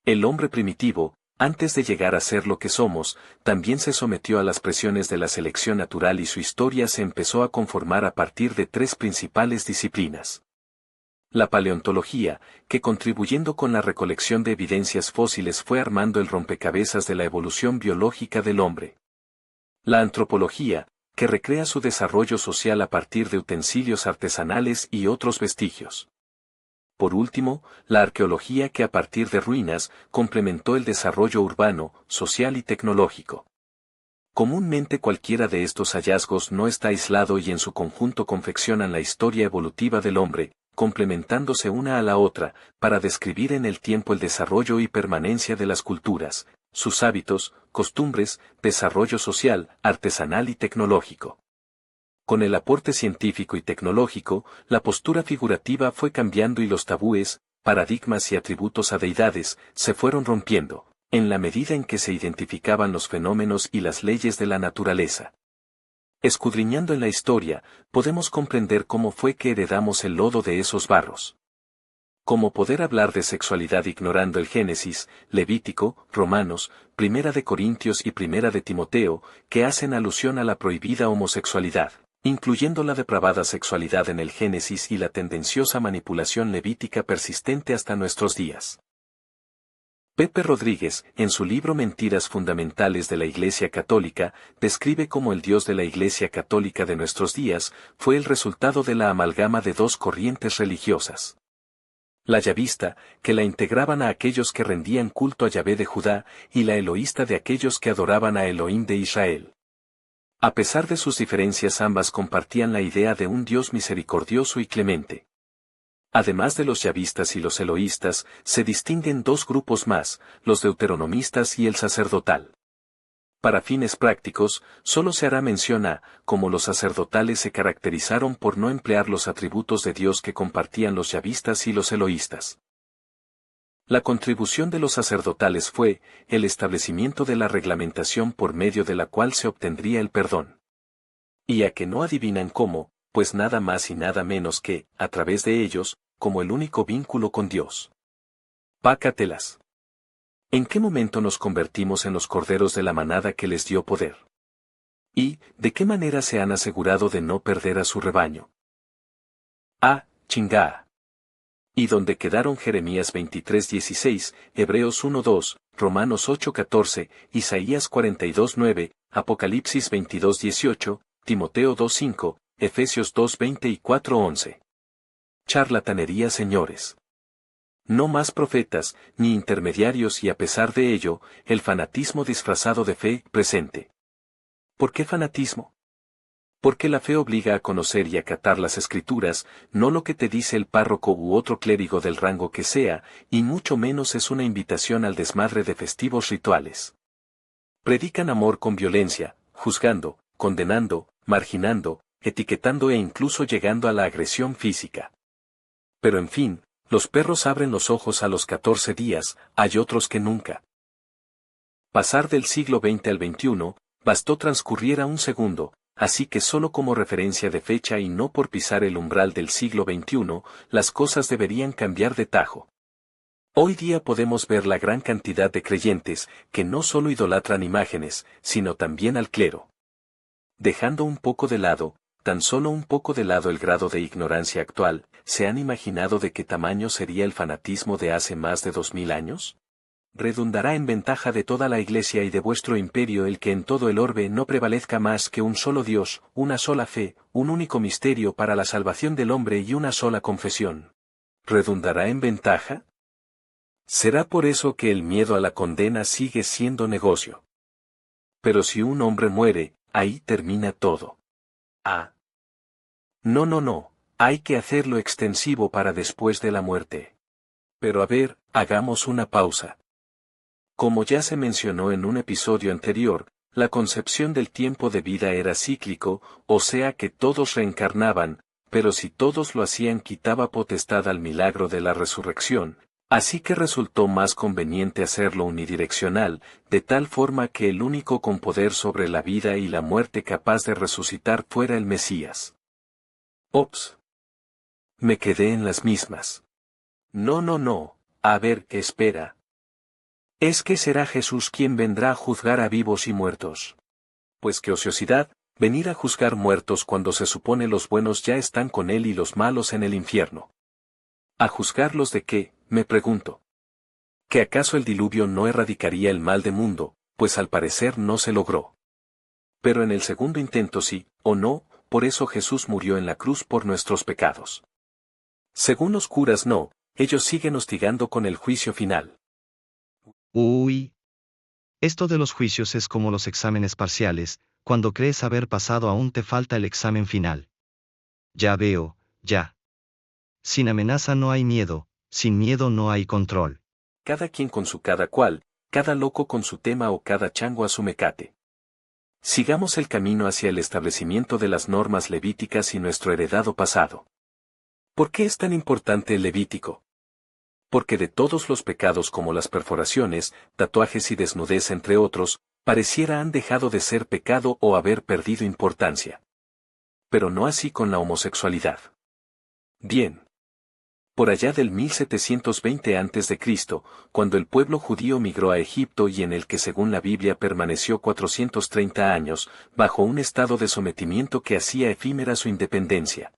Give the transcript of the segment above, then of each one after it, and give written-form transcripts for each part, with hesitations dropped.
El hombre primitivo, antes de llegar a ser lo que somos, también se sometió a las presiones de la selección natural y su historia se empezó a conformar a partir de tres principales disciplinas. La paleontología, que contribuyendo con la recolección de evidencias fósiles fue armando el rompecabezas de la evolución biológica del hombre. La antropología, que recrea su desarrollo social a partir de utensilios artesanales y otros vestigios. Por último, la arqueología que a partir de ruinas complementó el desarrollo urbano, social y tecnológico. Comúnmente cualquiera de estos hallazgos no está aislado y en su conjunto confeccionan la historia evolutiva del hombre, complementándose una a la otra, para describir en el tiempo el desarrollo y permanencia de las culturas, sus hábitos, costumbres, desarrollo social, artesanal y tecnológico. Con el aporte científico y tecnológico, la postura figurativa fue cambiando y los tabúes, paradigmas y atributos a deidades, se fueron rompiendo, en la medida en que se identificaban los fenómenos y las leyes de la naturaleza. Escudriñando en la historia, podemos comprender cómo fue que heredamos el lodo de esos barros. Cómo poder hablar de sexualidad ignorando el Génesis, Levítico, Romanos, Primera de Corintios y Primera de Timoteo, que hacen alusión a la prohibida homosexualidad, incluyendo la depravada sexualidad en el Génesis y la tendenciosa manipulación levítica persistente hasta nuestros días. Pepe Rodríguez, en su libro Mentiras fundamentales de la Iglesia Católica, describe cómo el Dios de la Iglesia Católica de nuestros días fue el resultado de la amalgama de dos corrientes religiosas. La yavista, que la integraban a aquellos que rendían culto a Yahvé de Judá, y la eloísta de aquellos que adoraban a Elohim de Israel. A pesar de sus diferencias, ambas compartían la idea de un Dios misericordioso y clemente. Además de los yavistas y los eloístas, se distinguen dos grupos más, los deuteronomistas y el sacerdotal. Para fines prácticos, solo se hará mención a cómo los sacerdotales se caracterizaron por no emplear los atributos de Dios que compartían los yavistas y los eloístas. La contribución de los sacerdotales fue el establecimiento de la reglamentación por medio de la cual se obtendría el perdón. Y a que no adivinan cómo, pues nada más y nada menos que, a través de ellos, como el único vínculo con Dios. Pácatelas. ¿En qué momento nos convertimos en los corderos de la manada que les dio poder? ¿Y de qué manera se han asegurado de no perder a su rebaño? Chingá. Y donde quedaron Jeremías 23:16, Hebreos 1:2, Romanos 8:14, Isaías 42:9, Apocalipsis 22:18, Timoteo 2:5, Efesios 2:20 y 4:11. Charlatanería, señores. No más profetas, ni intermediarios y a pesar de ello, el fanatismo disfrazado de fe presente. ¿Por qué fanatismo? Porque la fe obliga a conocer y acatar las escrituras, no lo que te dice el párroco u otro clérigo del rango que sea, y mucho menos es una invitación al desmadre de festivos rituales. Predican amor con violencia, juzgando, condenando, marginando, etiquetando e incluso llegando a la agresión física. Pero en fin, los perros abren los ojos a los 14 días, hay otros que nunca. Pasar del siglo XX al XXI, bastó transcurriera un segundo, así que solo como referencia de fecha y no por pisar el umbral del siglo XXI, las cosas deberían cambiar de tajo. Hoy día podemos ver la gran cantidad de creyentes que no solo idolatran imágenes, sino también al clero. Dejando un poco de lado, tan solo un poco de lado el grado de ignorancia actual, ¿se han imaginado de qué tamaño sería el fanatismo de hace más de 2000 años? Redundará en ventaja de toda la Iglesia y de vuestro imperio el que en todo el orbe no prevalezca más que un solo Dios, una sola fe, un único misterio para la salvación del hombre y una sola confesión. ¿Redundará en ventaja? Será por eso que el miedo a la condena sigue siendo negocio. Pero si un hombre muere, ahí termina todo. No, hay que hacerlo extensivo para después de la muerte. Pero a ver, hagamos una pausa. Como ya se mencionó en un episodio anterior, la concepción del tiempo de vida era cíclico, o sea que todos reencarnaban, pero si todos lo hacían quitaba potestad al milagro de la resurrección, así que resultó más conveniente hacerlo unidireccional, de tal forma que el único con poder sobre la vida y la muerte capaz de resucitar fuera el Mesías. Ops. Me quedé en las mismas. No, a ver, ¿qué espera? Es que será Jesús quien vendrá a juzgar a vivos y muertos. Pues qué ociosidad, venir a juzgar muertos cuando se supone los buenos ya están con él y los malos en el infierno. ¿A juzgarlos de qué?, me pregunto. ¿Que acaso el diluvio no erradicaría el mal de mundo, pues al parecer no se logró? Pero en el segundo intento sí, o no, por eso Jesús murió en la cruz por nuestros pecados. Según los curas no, ellos siguen hostigando con el juicio final. Uy. Esto de los juicios es como los exámenes parciales, cuando crees haber pasado aún te falta el examen final. Ya veo, ya. Sin amenaza no hay miedo, sin miedo no hay control. Cada quien con su cada cual, cada loco con su tema o cada chango a su mecate. Sigamos el camino hacia el establecimiento de las normas levíticas y nuestro heredado pasado. ¿Por qué es tan importante el Levítico? Porque de todos los pecados como las perforaciones, tatuajes y desnudez entre otros, pareciera han dejado de ser pecado o haber perdido importancia. Pero no así con la homosexualidad. Bien. Por allá del 1720 a.C., cuando el pueblo judío migró a Egipto y en el que según la Biblia permaneció 430 años, bajo un estado de sometimiento que hacía efímera su independencia.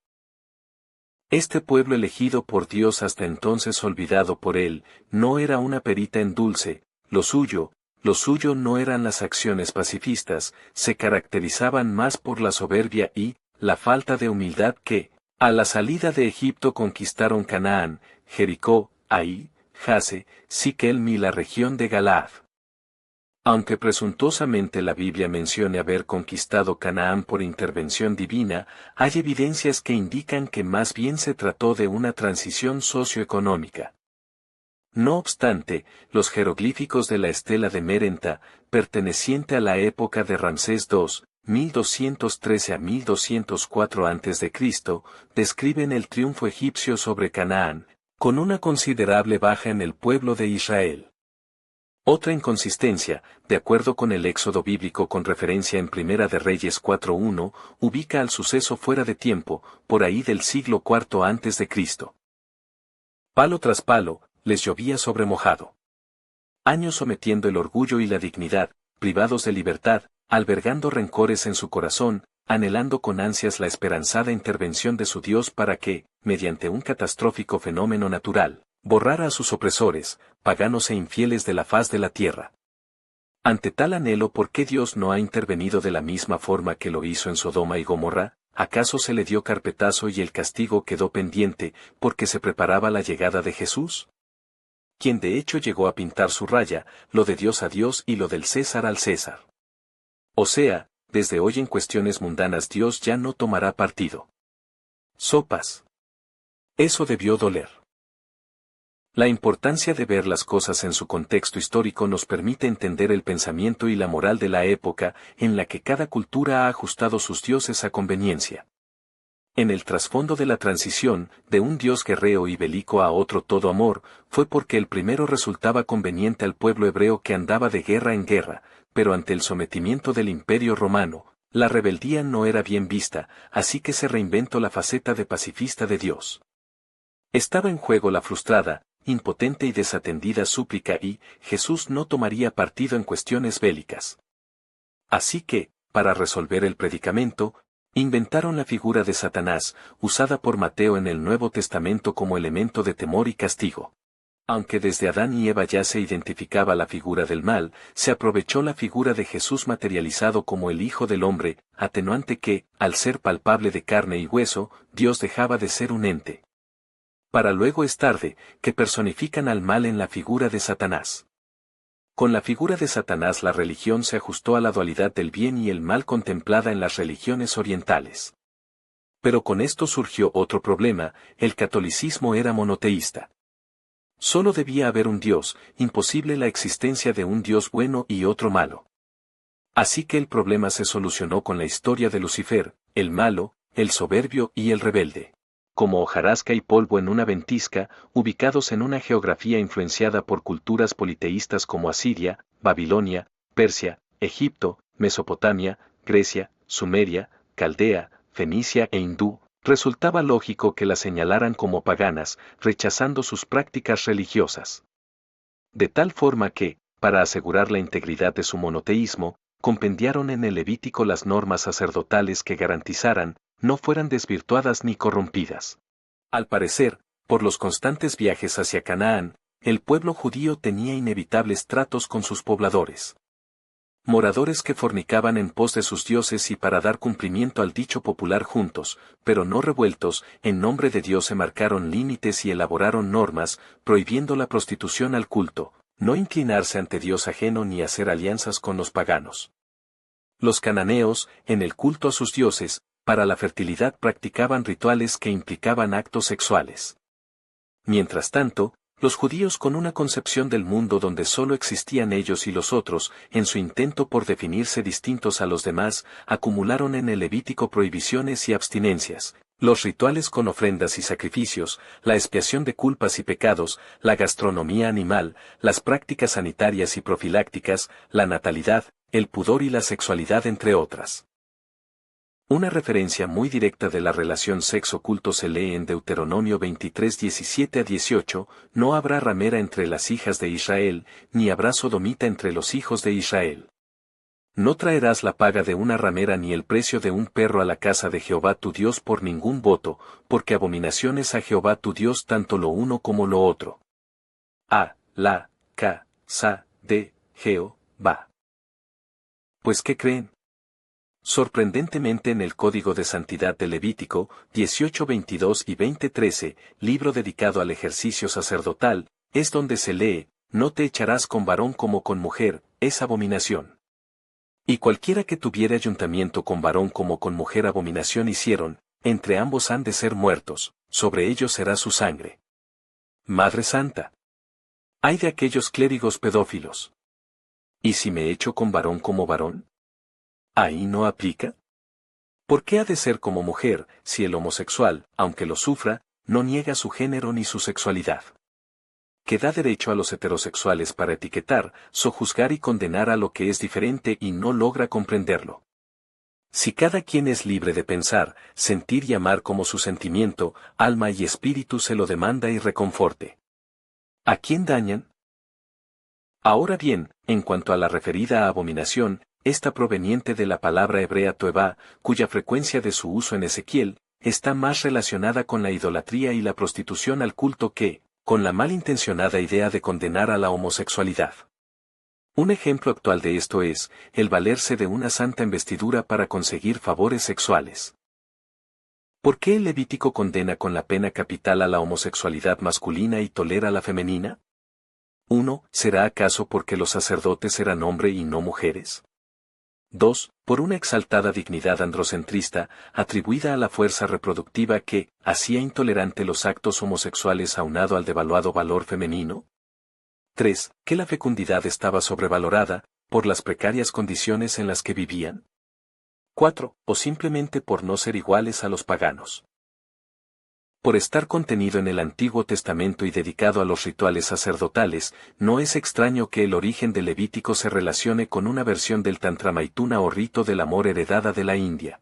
Este pueblo elegido por Dios hasta entonces olvidado por él, no era una perita en dulce, lo suyo no eran las acciones pacifistas, se caracterizaban más por la soberbia y la falta de humildad que, a la salida de Egipto conquistaron Canaán, Jericó, Ahí, Jase, Siquelm y la región de Galaad. Aunque presuntuosamente la Biblia mencione haber conquistado Canaán por intervención divina, hay evidencias que indican que más bien se trató de una transición socioeconómica. No obstante, los jeroglíficos de la estela de Merenta, perteneciente a la época de Ramsés II, 1213 a 1204 a.C., describen el triunfo egipcio sobre Canaán, con una considerable baja en el pueblo de Israel. Otra inconsistencia, de acuerdo con el éxodo bíblico con referencia en Primera de Reyes 4:1, ubica al suceso fuera de tiempo, por ahí del siglo IV a.C. Palo tras palo, les llovía sobre mojado. Años sometiendo el orgullo y la dignidad, privados de libertad, albergando rencores en su corazón, anhelando con ansias la esperanzada intervención de su Dios para que, mediante un catastrófico fenómeno natural, borrara a sus opresores, paganos e infieles de la faz de la tierra. Ante tal anhelo, ¿por qué Dios no ha intervenido de la misma forma que lo hizo en Sodoma y Gomorra? ¿Acaso se le dio carpetazo y el castigo quedó pendiente, porque se preparaba la llegada de Jesús? Quien de hecho llegó a pintar su raya, lo de Dios a Dios y lo del César al César. O sea, desde hoy en cuestiones mundanas Dios ya no tomará partido. Sopas. Eso debió doler. La importancia de ver las cosas en su contexto histórico nos permite entender el pensamiento y la moral de la época en la que cada cultura ha ajustado sus dioses a conveniencia. En el trasfondo de la transición, de un dios guerrero y bélico a otro todo amor, fue porque el primero resultaba conveniente al pueblo hebreo que andaba de guerra en guerra, pero ante el sometimiento del Imperio Romano, la rebeldía no era bien vista, así que se reinventó la faceta de pacifista de Dios. Estaba en juego la frustrada, impotente y desatendida súplica y Jesús no tomaría partido en cuestiones bélicas. Así que, para resolver el predicamento, inventaron la figura de Satanás, usada por Mateo en el Nuevo Testamento como elemento de temor y castigo. Aunque desde Adán y Eva ya se identificaba la figura del mal, se aprovechó la figura de Jesús materializado como el Hijo del Hombre, atenuante que, al ser palpable de carne y hueso, Dios dejaba de ser un ente. Para luego es tarde, que personifican al mal en la figura de Satanás. Con la figura de Satanás la religión se ajustó a la dualidad del bien y el mal contemplada en las religiones orientales. Pero con esto surgió otro problema, el catolicismo era monoteísta. Solo debía haber un Dios, imposible la existencia de un Dios bueno y otro malo. Así que el problema se solucionó con la historia de Lucifer, el malo, el soberbio y el rebelde. Como hojarasca y polvo en una ventisca, ubicados en una geografía influenciada por culturas politeístas como Asiria, Babilonia, Persia, Egipto, Mesopotamia, Grecia, Sumeria, Caldea, Fenicia e Hindú, resultaba lógico que las señalaran como paganas, rechazando sus prácticas religiosas. De tal forma que, para asegurar la integridad de su monoteísmo, compendiaron en el Levítico las normas sacerdotales que garantizaran no fueran desvirtuadas ni corrompidas. Al parecer, por los constantes viajes hacia Canaán, el pueblo judío tenía inevitables tratos con sus pobladores. Moradores que fornicaban en pos de sus dioses y para dar cumplimiento al dicho popular juntos, pero no revueltos, en nombre de Dios se marcaron límites y elaboraron normas, prohibiendo la prostitución al culto, no inclinarse ante Dios ajeno ni hacer alianzas con los paganos. Los cananeos, en el culto a sus dioses, para la fertilidad practicaban rituales que implicaban actos sexuales. Mientras tanto, los judíos con una concepción del mundo donde solo existían ellos y los otros, en su intento por definirse distintos a los demás, acumularon en el Levítico prohibiciones y abstinencias, los rituales con ofrendas y sacrificios, la expiación de culpas y pecados, la gastronomía animal, las prácticas sanitarias y profilácticas, la natalidad, el pudor y la sexualidad entre otras. Una referencia muy directa de la relación sexo-culto se lee en Deuteronomio 23, 17 a 18, no habrá ramera entre las hijas de Israel, ni habrá sodomita entre los hijos de Israel. No traerás la paga de una ramera ni el precio de un perro a la casa de Jehová tu Dios por ningún voto, porque abominación es a Jehová tu Dios tanto lo uno como lo otro. A, la, ca, sa, de, Jehová. Pues ¿qué creen? Sorprendentemente en el Código de Santidad de Levítico, 18:22 y 20:13, libro dedicado al ejercicio sacerdotal, es donde se lee, no te echarás con varón como con mujer, es abominación. Y cualquiera que tuviere ayuntamiento con varón como con mujer abominación hicieron, entre ambos han de ser muertos, sobre ellos será su sangre. Madre Santa. Ay de aquellos clérigos pedófilos. ¿Y si me echo con varón como varón? ¿Ahí no aplica? ¿Por qué ha de ser como mujer, si el homosexual, aunque lo sufra, no niega su género ni su sexualidad? Que da derecho a los heterosexuales para etiquetar, sojuzgar y condenar a lo que es diferente y no logra comprenderlo. Si cada quien es libre de pensar, sentir y amar como su sentimiento, alma y espíritu se lo demanda y reconforte. ¿A quién dañan? Ahora bien, en cuanto a la referida abominación, esta proveniente de la palabra hebrea toevá, cuya frecuencia de su uso en Ezequiel, está más relacionada con la idolatría y la prostitución al culto que, con la malintencionada idea de condenar a la homosexualidad. Un ejemplo actual de esto es, el valerse de una santa investidura para conseguir favores sexuales. ¿Por qué el Levítico condena con la pena capital a la homosexualidad masculina y tolera la femenina? 1. ¿Será acaso porque los sacerdotes eran hombre y no mujeres? 2. Por una exaltada dignidad androcentrista, atribuida a la fuerza reproductiva que hacía intolerante los actos homosexuales aunado al devaluado valor femenino. 3. Que la fecundidad estaba sobrevalorada, por las precarias condiciones en las que vivían. 4. O simplemente por no ser iguales a los paganos. Por estar contenido en el Antiguo Testamento y dedicado a los rituales sacerdotales, no es extraño que el origen del Levítico se relacione con una versión del Tantramaituna o rito del amor heredada de la India.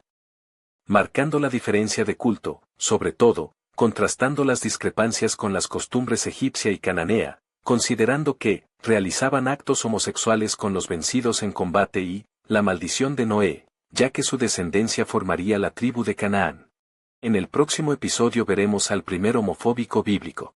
Marcando la diferencia de culto, sobre todo, contrastando las discrepancias con las costumbres egipcia y cananea, considerando que realizaban actos homosexuales con los vencidos en combate y la maldición de Noé, ya que su descendencia formaría la tribu de Canaán. En el próximo episodio veremos al primer homofóbico bíblico.